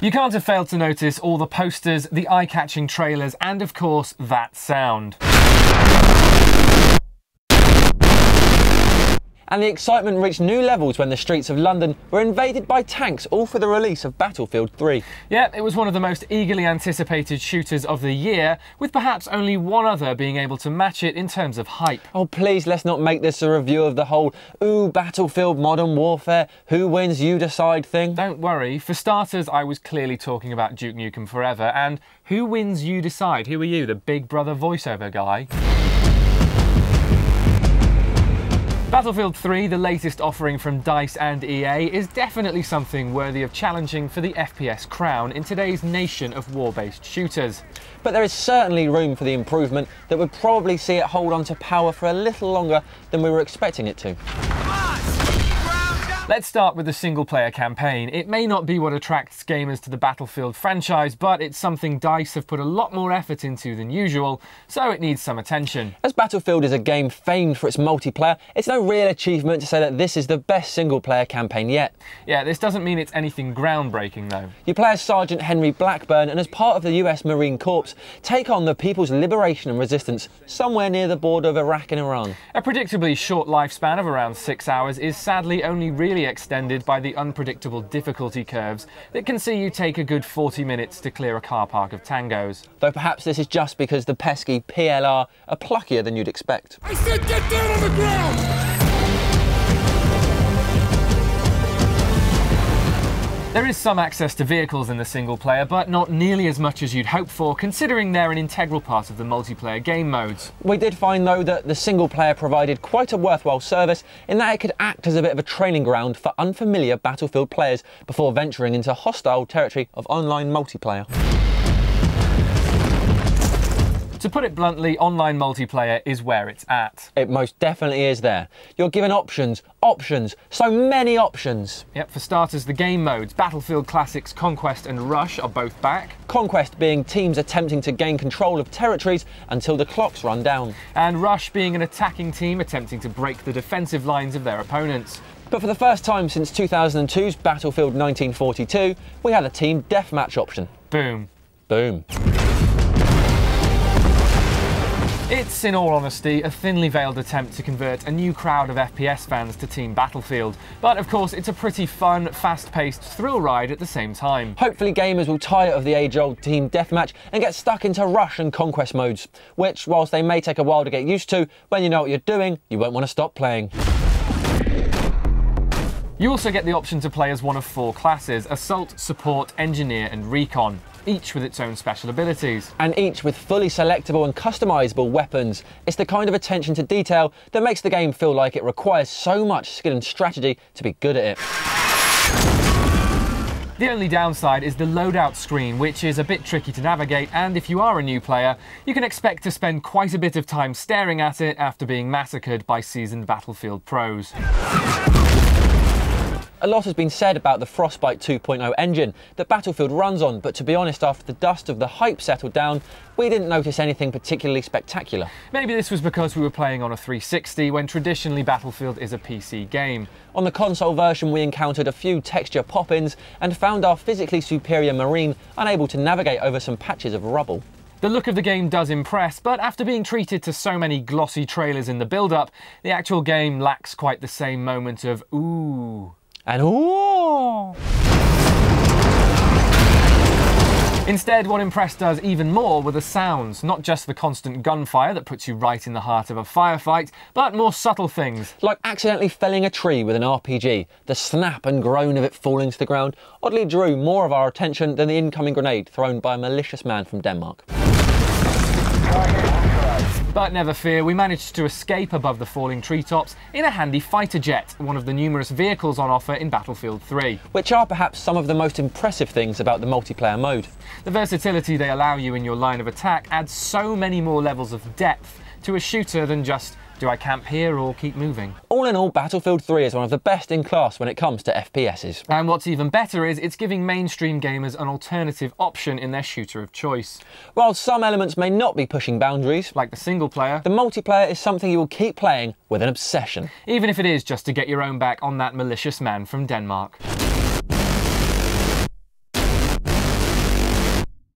You can't have failed to notice all the posters, the eye-catching trailers, and of course, that sound. And the excitement reached new levels when the streets of London were invaded by tanks, all for the release of Battlefield 3. Yeah, it was one of the most eagerly anticipated shooters of the year, with perhaps only one other being able to match it in terms of hype. Oh please, let's not make this a review of the whole "ooh, Battlefield Modern Warfare, who wins you decide" thing. Don't worry, for starters I was clearly talking about Duke Nukem Forever, and who wins you decide? Who are you, the Big Brother voiceover guy? Battlefield 3, the latest offering from DICE and EA, is definitely something worthy of challenging for the FPS crown in today's nation of war-based shooters. But there is certainly room for the improvement that would probably see it hold on to power for a little longer than we were expecting it to. Let's start with the single-player campaign. It may not be what attracts gamers to the Battlefield franchise, but it's something DICE have put a lot more effort into than usual, so it needs some attention. As Battlefield is a game famed for its multiplayer, it's no real achievement to say that this is the best single-player campaign yet. Yeah, this doesn't mean it's anything groundbreaking though. You play as Sergeant Henry Blackburn and as part of the US Marine Corps, take on the People's Liberation and Resistance somewhere near the border of Iraq and Iran. A predictably short lifespan of around 6 hours is sadly only really extended by the unpredictable difficulty curves that can see you take a good 40 minutes to clear a car park of tangos. Though perhaps this is just because the pesky PLR are pluckier than you'd expect. I said get down on the ground! There is some access to vehicles in the single player, but not nearly as much as you'd hope for, considering they're an integral part of the multiplayer game modes. We did find though that the single player provided quite a worthwhile service in that it could act as a bit of a training ground for unfamiliar Battlefield players before venturing into hostile territory of online multiplayer. To put it bluntly, online multiplayer is where it's at. It most definitely is there. You're given options, so many options. Yep, for starters, the game modes, Battlefield Classics Conquest and Rush are both back. Conquest being teams attempting to gain control of territories until the clocks run down. And Rush being an attacking team attempting to break the defensive lines of their opponents. But for the first time since 2002's Battlefield 1942, we had a team deathmatch option. Boom. Boom. It's, in all honesty, a thinly veiled attempt to convert a new crowd of FPS fans to Team Battlefield. But of course, it's a pretty fun, fast-paced thrill ride at the same time. Hopefully gamers will tire of the age-old team deathmatch and get stuck into Rush and Conquest modes, which, whilst they may take a while to get used to, when you know what you're doing, you won't want to stop playing. You also get the option to play as one of 4 classes: Assault, Support, Engineer and Recon, each with its own special abilities. And each with fully selectable and customisable weapons. It's the kind of attention to detail that makes the game feel like it requires so much skill and strategy to be good at it. The only downside is the loadout screen, which is a bit tricky to navigate, and if you are a new player, you can expect to spend quite a bit of time staring at it after being massacred by seasoned Battlefield pros. A lot has been said about the Frostbite 2.0 engine that Battlefield runs on, but to be honest, after the dust of the hype settled down, we didn't notice anything particularly spectacular. Maybe this was because we were playing on a 360 when traditionally Battlefield is a PC game. On the console version, we encountered a few texture pop-ins and found our physically superior Marine unable to navigate over some patches of rubble. The look of the game does impress, but after being treated to so many glossy trailers in the build-up, the actual game lacks quite the same moment of ooh. And ooh! Instead, what impressed us even more were the sounds, not just the constant gunfire that puts you right in the heart of a firefight, but more subtle things. Like accidentally felling a tree with an RPG. The snap and groan of it falling to the ground oddly drew more of our attention than the incoming grenade thrown by a malicious man from Denmark. But never fear, we managed to escape above the falling treetops in a handy fighter jet, one of the numerous vehicles on offer in Battlefield 3. Which are perhaps some of the most impressive things about the multiplayer mode. The versatility they allow you in your line of attack adds so many more levels of depth to a shooter than just, do I camp here or keep moving? All in all, Battlefield 3 is one of the best in class when it comes to FPSs. And what's even better is it's giving mainstream gamers an alternative option in their shooter of choice. While some elements may not be pushing boundaries, like the single player, the multiplayer is something you will keep playing with an obsession. Even if it is just to get your own back on that malicious man from Denmark.